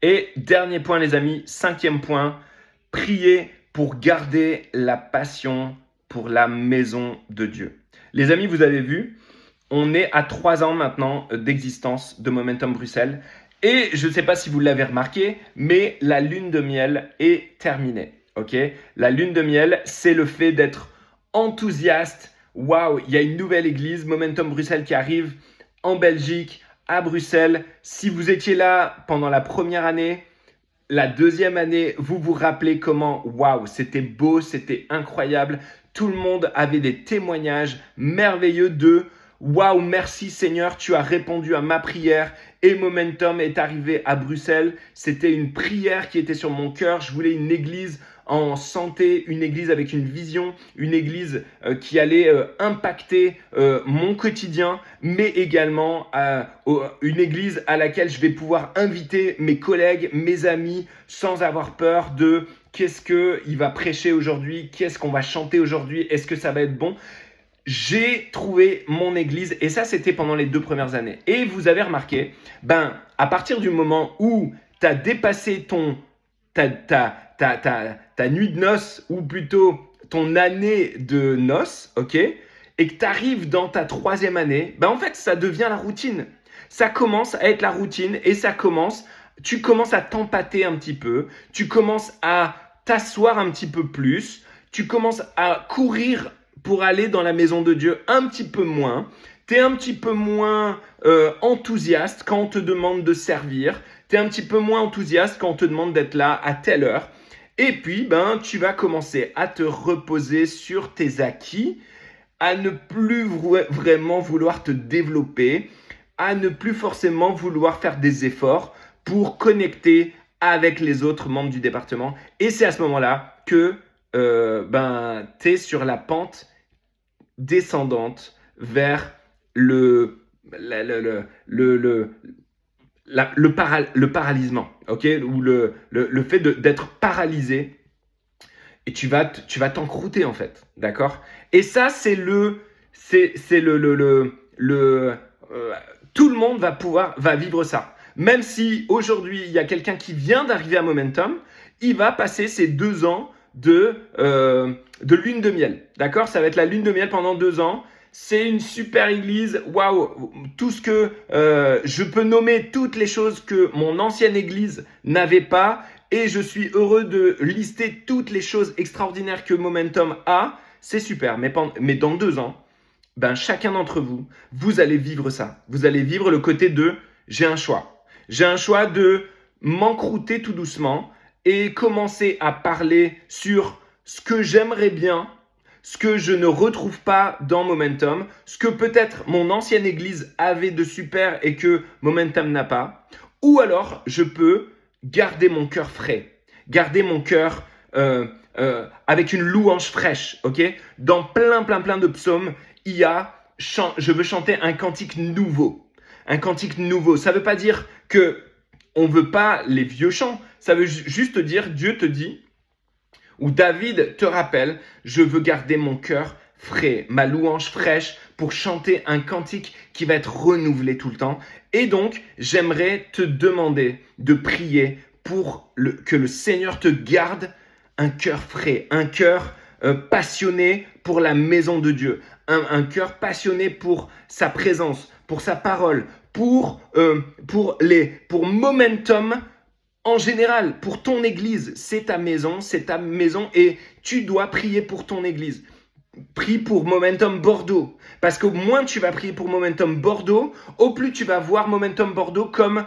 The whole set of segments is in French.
Et dernier point, les amis, 5e point, priez pour garder la passion pour la maison de Dieu. Les amis, vous avez vu, on est à 3 ans maintenant d'existence de Momentum Bruxelles. Et je ne sais pas si vous l'avez remarqué, mais la lune de miel est terminée. Okay, la lune de miel, c'est le fait d'être enthousiaste. Waouh, il y a une nouvelle église, Momentum Bruxelles, qui arrive en Belgique, à Bruxelles. Si vous étiez là pendant la première année, la deuxième année, vous vous rappelez comment, waouh, c'était beau, c'était incroyable. Tout le monde avait des témoignages merveilleux de waouh, merci Seigneur, tu as répondu à ma prière et Momentum est arrivé à Bruxelles. C'était une prière qui était sur mon cœur. Je voulais une église en santé, une église avec une vision, une église qui allait impacter mon quotidien, mais également une église à laquelle je vais pouvoir inviter mes collègues, mes amis, sans avoir peur de qu'est-ce qu'il va prêcher aujourd'hui, qu'est-ce qu'on va chanter aujourd'hui, est-ce que ça va être bon. J'ai trouvé mon église et ça, c'était pendant les 2 premières années. Et vous avez remarqué, à partir du moment où tu as dépassé ta nuit de noces ou plutôt ton année de noces, ok, et que tu arrives dans ta 3e année, en fait, ça devient la routine. Ça commence à être la routine et tu commences à t'empâter un petit peu, tu commences à t'asseoir un petit peu plus, tu commences à courir pour aller dans la maison de Dieu un petit peu moins. Tu es un petit peu moins enthousiaste quand on te demande de servir. Tu es un petit peu moins enthousiaste quand on te demande d'être là à telle heure. Et puis, tu vas commencer à te reposer sur tes acquis, à ne plus vraiment vouloir te développer, à ne plus forcément vouloir faire des efforts pour connecter avec les autres membres du département. Et c'est à ce moment-là que tu es sur la pente descendante vers le paralysement, ok, ou le fait d'être paralysé et tu vas t'encrouter en fait, d'accord. Et ça c'est tout le monde va vivre ça. Même si aujourd'hui il y a quelqu'un qui vient d'arriver à Momentum, il va passer ces 2 ans de lune de miel, d'accord. Ça va être la lune de miel pendant 2 ans. C'est une super église, waouh, tout ce que je peux nommer toutes les choses que mon ancienne église n'avait pas et je suis heureux de lister toutes les choses extraordinaires que Momentum a. C'est super, mais dans 2 ans, chacun d'entre vous, vous allez vivre ça. Vous allez vivre le côté de j'ai un choix. J'ai un choix de m'encrouter tout doucement et commencer à parler sur ce que j'aimerais bien, ce que je ne retrouve pas dans Momentum, ce que peut-être mon ancienne église avait de super et que Momentum n'a pas. Ou alors, je peux garder mon cœur frais, garder mon cœur avec une louange fraîche, ok. Dans plein de psaumes, il y a « je veux chanter un cantique nouveau ». Un cantique nouveau, ça ne veut pas dire qu'on ne veut pas les vieux chants, ça veut juste dire, Dieu te dit, ou David te rappelle, je veux garder mon cœur frais, ma louange fraîche pour chanter un cantique qui va être renouvelé tout le temps. Et donc, j'aimerais te demander de prier pour que le Seigneur te garde un cœur frais, un cœur passionné pour la maison de Dieu, un cœur passionné pour sa présence, pour sa parole, pour Momentum. En général, pour ton église, c'est ta maison et tu dois prier pour ton église. Prie pour Momentum Bordeaux, parce qu'au moins tu vas prier pour Momentum Bordeaux, au plus tu vas voir Momentum Bordeaux comme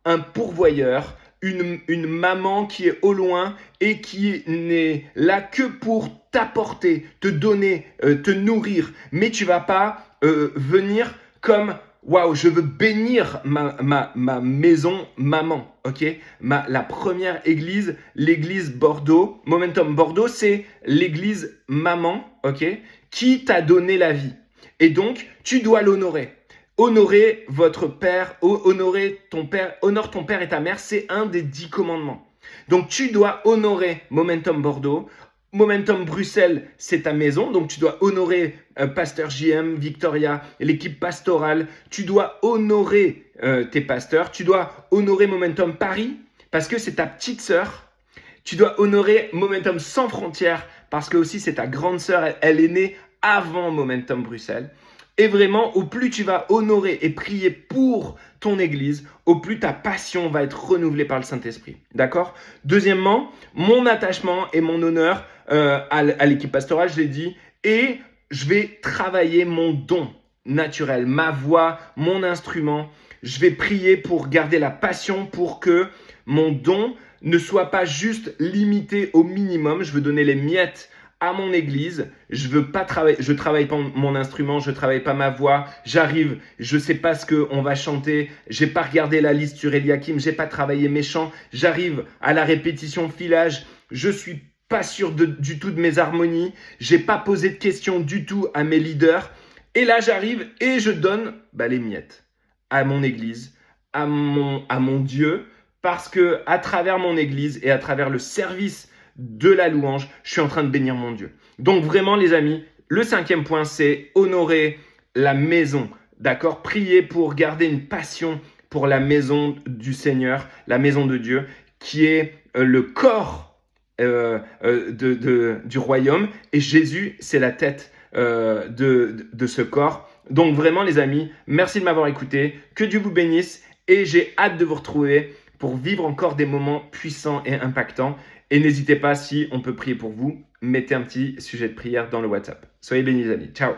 un pourvoyeur, une maman qui est au loin et qui n'est là que pour t'apporter, te donner, te nourrir. Mais tu vas pas venir comme waouh, je veux bénir ma maison maman, ok. La première église, l'église Bordeaux, Momentum Bordeaux, c'est l'église maman, ok, qui t'a donné la vie. Et donc, tu dois l'honorer. Honorer votre père, honorer ton père, honore ton père et ta mère, c'est un des 10 commandements. Donc, tu dois honorer Momentum Bordeaux. Momentum Bruxelles, c'est ta maison, donc tu dois honorer Pasteur JM, Victoria, l'équipe pastorale. Tu dois honorer tes pasteurs. Tu dois honorer Momentum Paris, parce que c'est ta petite sœur. Tu dois honorer Momentum sans frontières parce que aussi c'est ta grande sœur, elle est née avant Momentum Bruxelles. Et vraiment, au plus tu vas honorer et prier pour ton église, au plus ta passion va être renouvelée par le Saint-Esprit. D'accord? Deuxièmement, mon attachement et mon honneur à l'équipe pastorale, je l'ai dit, et je vais travailler mon don naturel, ma voix, mon instrument. Je vais prier pour garder la passion pour que mon don ne soit pas juste limité au minimum. Je veux donner les miettes à mon église. Je travaille pas mon instrument, je travaille pas ma voix. J'arrive, je sais pas ce que on va chanter. J'ai pas regardé la liste sur Eliakim, j'ai pas travaillé mes chants. J'arrive à la répétition filage. Je suis pas sûr du tout de mes harmonies. J'ai pas posé de questions du tout à mes leaders. Et là, j'arrive et je donne les miettes à mon église, à mon Dieu, parce que à travers mon église et à travers le service de la louange, je suis en train de bénir mon Dieu. Donc vraiment, les amis, le 5e point, c'est honorer la maison. D'accord? Prier pour garder une passion pour la maison du Seigneur, la maison de Dieu, qui est le corps du royaume. Et Jésus, c'est la tête de ce corps. Donc vraiment, les amis, merci de m'avoir écouté. Que Dieu vous bénisse et j'ai hâte de vous retrouver pour vivre encore des moments puissants et impactants. Et n'hésitez pas, si on peut prier pour vous, mettez un petit sujet de prière dans le WhatsApp. Soyez bénis, les amis. Ciao.